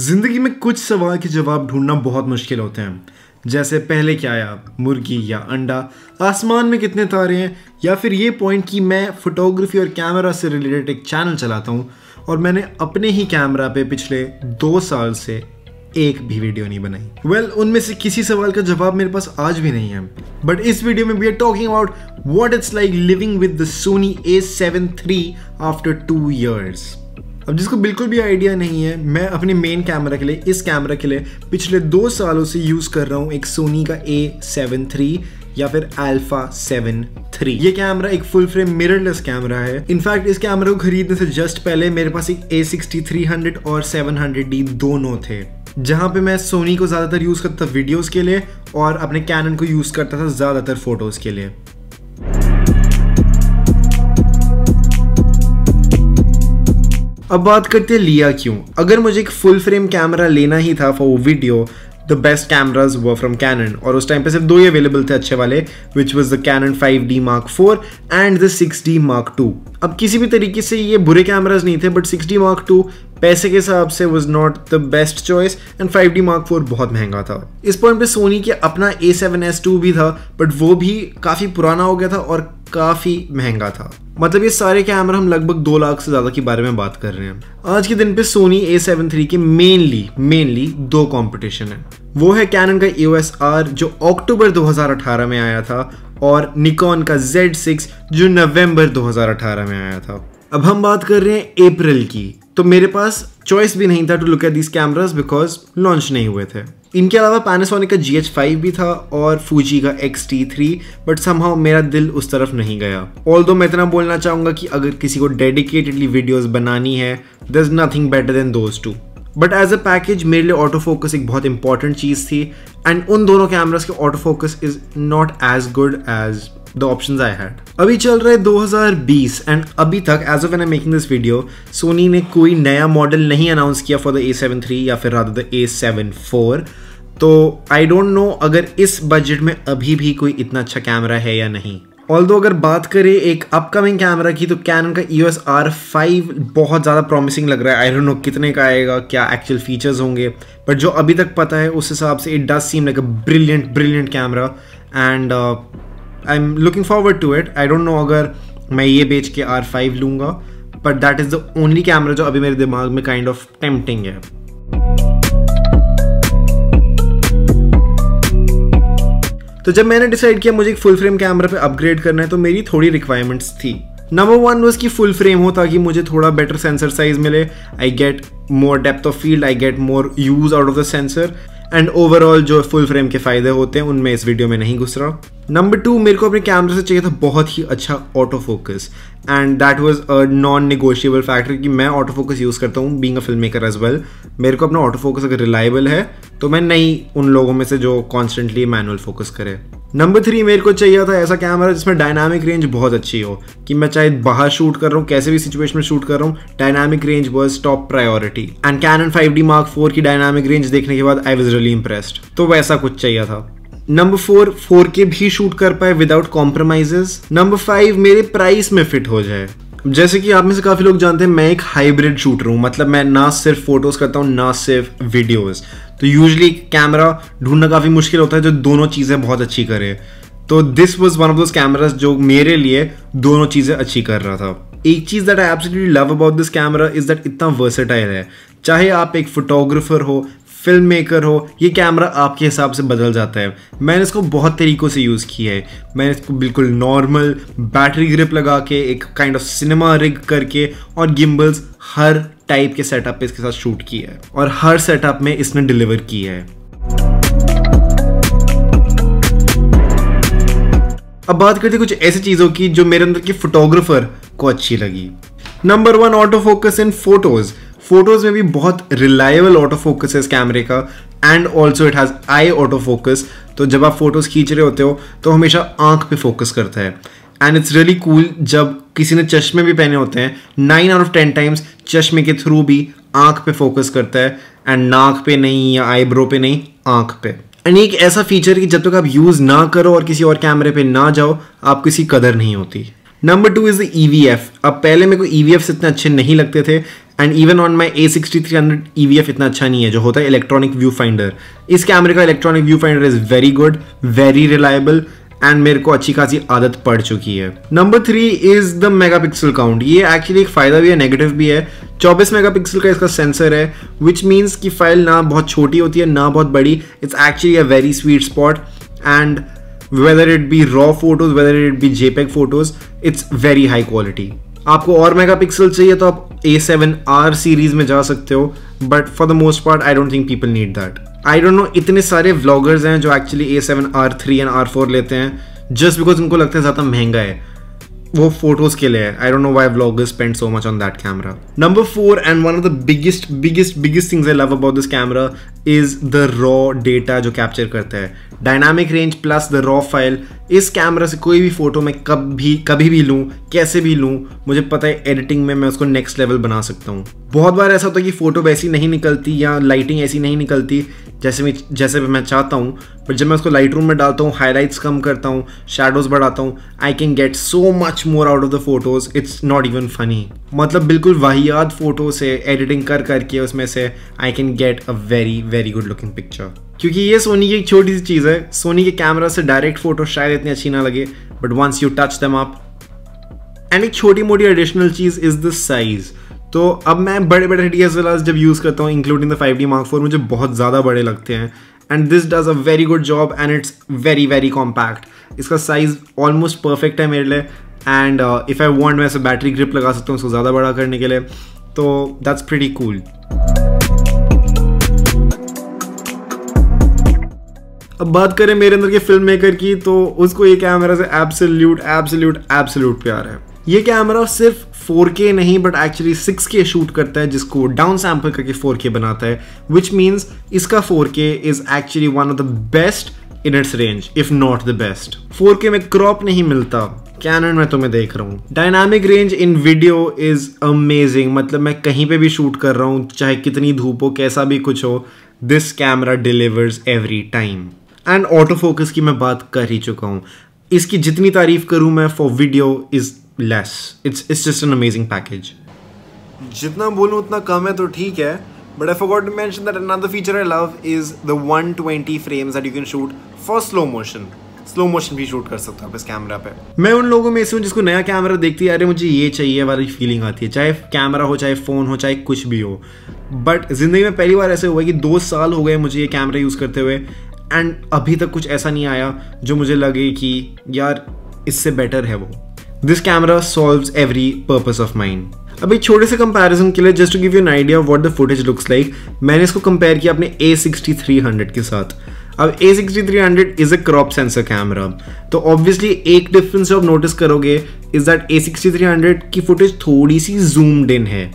जिंदगी में कुछ सवाल के जवाब ढूंढना बहुत मुश्किल होते हैं, जैसे पहले क्या आया, मुर्गी या अंडा, आसमान में कितने तारे हैं, या फिर ये पॉइंट कि मैं फोटोग्राफी और कैमरा से रिलेटेड एक चैनल चलाता हूँ और मैंने अपने ही कैमरा पे पिछले 2 साल से एक भी वीडियो नहीं बनाई। उनमें से किसी सवाल का जवाब मेरे पास आज भी नहीं है। बट इस वीडियो में we are talking about what it's like living with the Sony A7 III आफ्टर 2 years। अब जिसको बिल्कुल भी आइडिया नहीं है, मैं अपने मेन कैमरा के लिए, इस कैमरा के लिए पिछले 2 सालों से यूज कर रहा हूँ एक सोनी का A7 III या फिर Alpha 7 III। ये कैमरा एक फुल फ्रेम मिररलेस कैमरा है। इनफैक्ट इस कैमरा को खरीदने से जस्ट पहले मेरे पास एक A60-300 और 700D दोनों थे, जहाँ पे मैं सोनी को ज़्यादातर यूज़ करता था वीडियोस के लिए और अपने कैनन को यूज़ करता था ज़्यादातर फोटोज़ के लिए। अब बात करते हैं लिया क्यों। अगर मुझे एक फुल फ्रेम कैमरा लेना ही था for video, the best cameras were from Canon, और उस टाइम पे सिर्फ 2 ही अवेलेबल थे अच्छे वाले, which was the Canon 5D Mark IV and the 6D Mark II। अब किसी भी तरीके से ये बुरे कैमराज नहीं थे, बट 6D Mark II पैसे के हिसाब से was not the best choice and 5D Mark IV बहुत महंगा था। इस पॉइंट पे सोनी के अपना A7S II भी था, बट वो भी काफ़ी पुराना हो गया था और काफ़ी महंगा था। मतलब ये सारे कैमरा हम लगभग 2 लाख से ज़्यादा के बारे में बात कर रहे हैं। आज के दिन पे सोनी A7 III के मेनली 2 कंपटीशन है। वो है कैनन का EOS R जो अक्टूबर 2018 में आया था, और निकॉन का Z6 जो नवंबर 2018 में आया था। अब हम बात कर रहे हैं अप्रैल की, तो मेरे पास चॉइस भी नहीं था to look at these cameras because launch नहीं हुए थे। इनके अलावा पैनासोनिक का GH5 भी था और फूजी का X-T3, बट समहाउ मेरा दिल उस तरफ नहीं गया। ऑल्दो मैं इतना बोलना चाहूँगा कि अगर किसी को डेडिकेटेडली वीडियोस बनानी है, there is nothing better than those two. But as a package मेरे लिए ऑटो फोकस एक बहुत इंपॉर्टेंट चीज़ थी, एंड उन दोनों कैमरास के auto focus is not as good as the options I had. अभी चल रहा है 2020 एंड अभी तक as of when I am making this video Sony ने कोई नया मॉडल नहीं अनाउंस किया फॉर द A7 III या फिर रादर द A7 IV। तो आई डोंट नो अगर इस बजट में अभी भी कोई इतना अच्छा कैमरा है या नहीं। ऑल्दो अगर बात करें एक अपकमिंग कैमरा की, तो कैनन का EOS R5 बहुत ज़्यादा प्रॉमिसिंग लग रहा है। आई डोंट नो कितने का आएगा, क्या एक्चुअल फीचर्स होंगे, बट जो अभी तक पता है उस हिसाब से it does seem like a brilliant camera and I am looking forward to it. I don't know अगर मैं ये बेच के R5 लूँगा, but that is the only camera जो अभी मेरे दिमाग में काइंड ऑफ टेम्पटिंग है। तो जब मैंने डिसाइड किया मुझे एक फुल फ्रेम कैमरा पे अपग्रेड करना है, तो मेरी थोड़ी रिक्वायरमेंट्स थी। नंबर 1 वाज कि फुल फ्रेम हो ताकि मुझे थोड़ा बेटर सेंसर साइज मिले, I get more depth of field, I get more use out of the sensor, and overall जो फुल फ्रेम के फायदे होते हैं उनमें इस वीडियो में नहीं घुस रहा। नंबर 2, मेरे को अपने कैमरे से चाहिए था बहुत ही अच्छा auto focus, and that was a non negotiable factor कि मैं ऑटो फोकस यूज़ करता हूँ being a film maker as well. मेरे को अपना ऑटो फोकस अगर रिलायबल है तो मैं नहीं उन लोगों में से जो कॉन्स्टेंटली मैनुअल फोकस करे। नंबर 3, मेरे को चाहिए था ऐसा कैमरा जिसमें डायनामिक रेंज बहुत अच्छी हो, कि मैं चाहे बाहर शूट कर रहा हूँ, कैसे भी सिचुएशन में शूट कर रहा हूँ, dynamic range was top priority. And Canon 5D Mark IV की डायनामिक रेंज देखने के बाद आई वाज रियली इम्प्रेस्ड, तो वैसा कुछ चाहिए था। नंबर 4, 4K भी शूट कर पाए विदाउट कॉम्प्रोमाइजेस। नंबर 5, मेरे प्राइस में फिट हो जाए। जैसे कि आप में से काफ़ी लोग जानते हैं, मैं एक हाइब्रिड शूटर हूँ, मतलब मैं ना सिर्फ फोटोज़ करता हूँ ना सिर्फ वीडियोज़। तो यूजली कैमरा ढूंढना काफ़ी मुश्किल होता है जो दोनों चीज़ें बहुत अच्छी करे। तो this was one of those cameras जो मेरे लिए दोनों चीज़ें अच्छी कर रहा था। एक चीज़ that I absolutely love about this camera is that इतना वर्सेटाइल है। चाहे आप एक फोटोग्राफर हो, फिल्म मेकर हो, ये कैमरा आपके हिसाब से बदल जाता है। मैंने इसको बहुत तरीक़ों से यूज़ किया है। मैंने इसको बिल्कुल नॉर्मल बैटरी ग्रिप लगा के, एक काइंड ऑफ सिनेमा रिग करके, और गिम्बल्स, हर टाइप के सेटअप पे इसके साथ शूट किया है, और हर सेटअप में इसने डिलीवर किया है। अब बात करते हैं कुछ ऐसी चीज़ों की जो मेरे अंदर की फोटोग्राफर को अच्छी लगी। Number 1, auto focus in photos. Photos में भी बहुत रिलायबल ऑटो फोकस है इस कैमरे का, and also it has I auto focus. तो जब आप फोटोज़ खींच रहे होते हो तो हमेशा आंख पे फोकस करता है, एंड इट्स रियली कूल जब किसी ने चश्मे भी पहने होते हैं, 9 out of 10 टाइम्स चश्मे के थ्रू भी आंख पे फोकस करता है, एंड नाक पे नहीं या आईब्रो पे नहीं, आंख पे। एंड एक ऐसा फीचर कि जब तक आप यूज़ ना करो और किसी और कैमरे पे ना जाओ, आपको इसकी कदर नहीं होती। Number 2 is the EVF। अब पहले मेरे को EVF इतने अच्छे नहीं लगते थे and even on my A6300 EVF इतना अच्छा नहीं है, जो होता है इलेक्ट्रॉनिक व्यू फाइंडर। इस कैमरे का electronic view finder is very good, very reliable and मेरे को अच्छी खासी आदत पड़ चुकी है। Number 3 is the megapixel count. ये एक्चुअली एक फायदा भी है, नेगेटिव भी है। 24 मेगापिक्सल का इसका सेंसर है, विच मीन्स कि फाइल ना बहुत छोटी होती है ना बहुत बड़ी। It's actually a very sweet spot and whether it be raw photos, whether it be JPEG photos, it's very high quality. आपको और मेगापिक्सल चाहिए तो आप A7R सीरीज में जा सकते हो, but for the most part I don't think people need that. I don't no, इतने सारे व्लॉगर्स हैं जो एक्चुअली A7R3 एंड R4 लेते हैं जस्ट बिकॉज उनको लगता है ज़्यादा महंगा है, वो फोटोज के लिए है। आई don't know why vloggers spend so much on that camera. Number 4 and one of the biggest things I love about this camera is the raw data जो कैप्चर करता है। Dynamic range plus the raw file. इस camera से कोई भी photo मैं कभी भी लूँ, कैसे भी लूँ, मुझे पता है एडिटिंग में मैं उसको नेक्स्ट लेवल बना सकता हूँ। बहुत बार ऐसा होता है कि फ़ोटो वैसी नहीं निकलती या लाइटिंग ऐसी नहीं निकलती जैसे मैं चाहता हूँ, पर जब मैं उसको लाइट रूम में डालता हूँ, हाईलाइट्स कम करता हूँ, शैडोज बढ़ाता हूँ, I can get so much more out of the photos, it's not even funny. मतलब बिल्कुल वाहियात फोटो से एडिटिंग करके उसमें से I can get a very good looking picture. क्योंकि ये सोनी की एक छोटी सी चीज़ है, सोनी के कैमरा से डायरेक्ट फोटो शायद इतनी अच्छी ना लगे, but once you touch them up. And एक छोटी मोटी एडिशनल चीज़ इज द साइज। तो अब मैं बड़े DSLRs जब यूज़ करता हूँ, including the 5D Mark IV, मुझे बहुत ज़्यादा बड़े लगते हैं and this does a very good job and it's very compact. इसका साइज ऑलमोस्ट परफेक्ट है मेरे लिए एंड इफ़ आई वांट मैं ऐसे बैटरी ग्रिप लगा सकता हूँ उसको ज़्यादा बड़ा करने के लिए, तो दैट्स प्रीटी कूल। अब बात करें मेरे अंदर के फिल्म मेकर की, तो उसको ये कैमरा से एब्सोल्यूट प्यार है। ये कैमरा सिर्फ 4K नहीं बट एक्चुअली 6K शूट करता है, जिसको डाउन सैम्पल करके 4K बनाता है, विच मीन्स इसका 4K is actually one of the best in its range, if not the best. 4K में क्रॉप नहीं मिलता, कैनन में तो मैं देख रहा हूँ। Dynamic range in video is amazing. मतलब मैं कहीं पे भी शूट कर रहा हूँ, चाहे कितनी धूप हो, कैसा भी कुछ हो, this camera delivers every time. And auto focus की मैं बात कर ही चुका हूँ, इसकी जितनी तारीफ करूँ मैं for video is less. It's just an amazing package. जितना बोलूँ उतना कम है तो ठीक है, but I forgot to mention that another feature I love is the 120 frames that you can shoot for slow motion भी शूट कर सकते हो आप इस कैमरा पे। मैं उन लोगों में से हूँ जिसको नया कैमरा देखती है, अरे मुझे ये चाहिए वाली फीलिंग आती है, चाहे कैमरा हो, चाहे फ़ोन हो, चाहे कुछ भी हो। बट ज़िंदगी में पहली बार ऐसे हुआ कि 2 साल हो गए मुझे ये कैमरा यूज़ करते हुए एंड अभी तक कुछ ऐसा नहीं आया जो मुझे लगे कि यार इससे बेटर है वो। This camera solves every purpose of mine. अब एक छोटे से कंपैरिजन के लिए, just to give you an idea what the footage looks like, मैंने इसको कंपेयर किया अपने A6300 के साथ। अब A6300 is a crop sensor camera, तो ऑब्वियसली एक डिफरेंस जो आप नोटिस करोगे इज दैट A6300 की फुटेज थोड़ी सी जूम्ड इन है।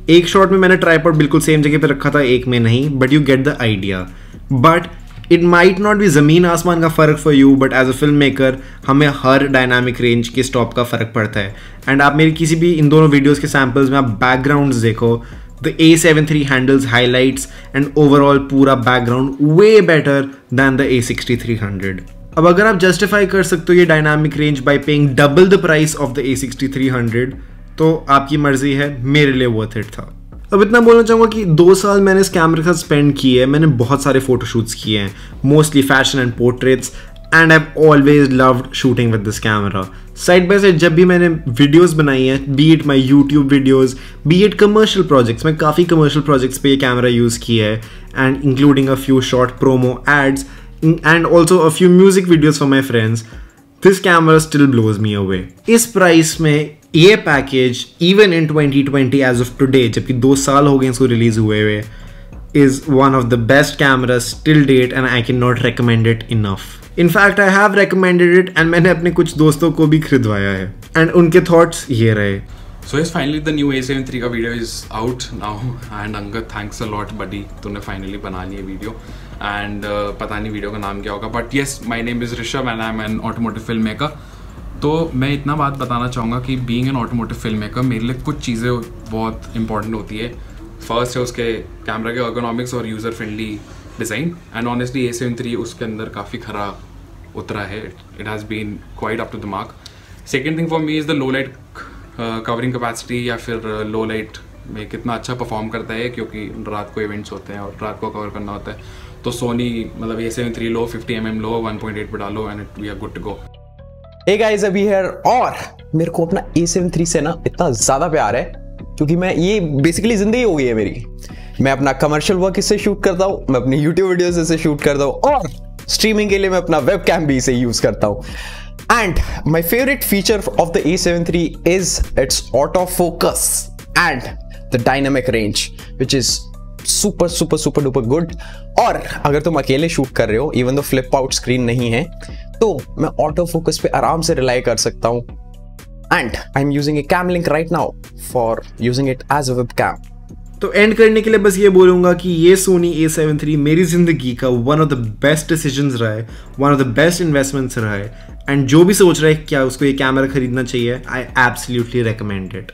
एक शॉट में मैंने ट्राइपॉड बिल्कुल सेम जगह पे रखा था, एक में नहीं, but you get the idea. But it might not be ज़मीन आसमान का फ़र्क for you, but as a film maker हमें हर डायनामिक रेंज के स्टॉप का फ़र्क पड़ता है। एंड आप मेरी किसी भी इन दोनों वीडियोज़ के सैम्पल्स में आप बैकग्राउंड्स देखो, the A7III handles highlights and overall पूरा background way better than the A6300। अब अगर आप जस्टिफाई कर सकते हो ये dynamic range by paying double the price of the A6300, तो आपकी मर्जी है, मेरे लिए वर्थ इट था। अब इतना बोलना चाहूँगा कि 2 साल मैंने इस कैमरे के साथ स्पेंड किए हैं। मैंने बहुत सारे फोटोशूट्स किए हैं, mostly fashion and portraits, and I have always loved shooting with this camera. Side by side जब भी मैंने वीडियोस बनाई हैं, B it my YouTube videos, B it commercial projects, मैं काफ़ी कमर्शियल प्रोजेक्ट्स पे ये कैमरा यूज़ किया है, and including a few short promo ads and also a few music videos for my friends. This camera still blows me away. इस price में ये package even in 2020 as of today, जबकि 2 साल हो गए इसको रिलीज हुए is one of the best cameras till date and I can not recommend it enough. In fact I have recommended it and मैंने अपने कुछ दोस्तों को भी खरीदवाया है एंड उनके थॉट्स ये रहे। So yes, finally the new A7III का video is out now and Angad, thanks a lot buddy, तूने finally बना लिया वीडियो and पता नहीं वीडियो का नाम क्या होगा, but yes, my name is Rishabh and I am an automotive filmmaker। तो मैं इतना बात बताना चाहूँगा कि being an automotive filmmaker मेरे लिए कुछ चीज़ें बहुत important होती है। फर्स्ट है उसके कैमरा के ergonomics और user friendly design, and honestly A7III उसके अंदर काफ़ी खरा उतरा है। It has been quite up to the mark. Second thing for me is the low light covering capacity, या फिर लो लाइट में कितना अच्छा परफॉर्म करता है, क्योंकि रात को इवेंट्स होते हैं और रात को कवर करना होता है। तो सोनी मतलब A7 III लो, 50mm लो, 1.8 पे डालो and we are good to go. Hey guys, Abhi here, और मेरे को अपना A7 III से ना इतना ज़्यादा प्यार है क्योंकि मैं ये बेसिकली ज़िंदगी हो गई है मेरी। मैं अपना कमर्शियल वर्क इससे शूट करता हूँ, मैं अपनी यूट्यूब वीडियोस इससे शूट करता हूँ, और स्ट्रीमिंग के लिए मैं अपना वेब कैम भी इसे यूज़ करता हूँ। And my favourite feature of the A7 III is it's auto focus and the dynamic range which is super super super duper good. और अगर तुम अकेले शूट कर रहे हो, even though flip out screen नहीं है, तो मैं ऑटो फोकस पे आराम से रिलाई कर सकता हूँ। And I am using a cam link right now for using it as a web cam. तो एंड करने के लिए बस ये बोलूंगा कि ये सोनी A7 III मेरी जिंदगी का one of the best decisions रहा है, one of the best investments रहा है। एंड जो भी सोच रहा है क्या उसको ये कैमरा खरीदना चाहिए, आई एब्सोल्युटली रिकमेंड इट।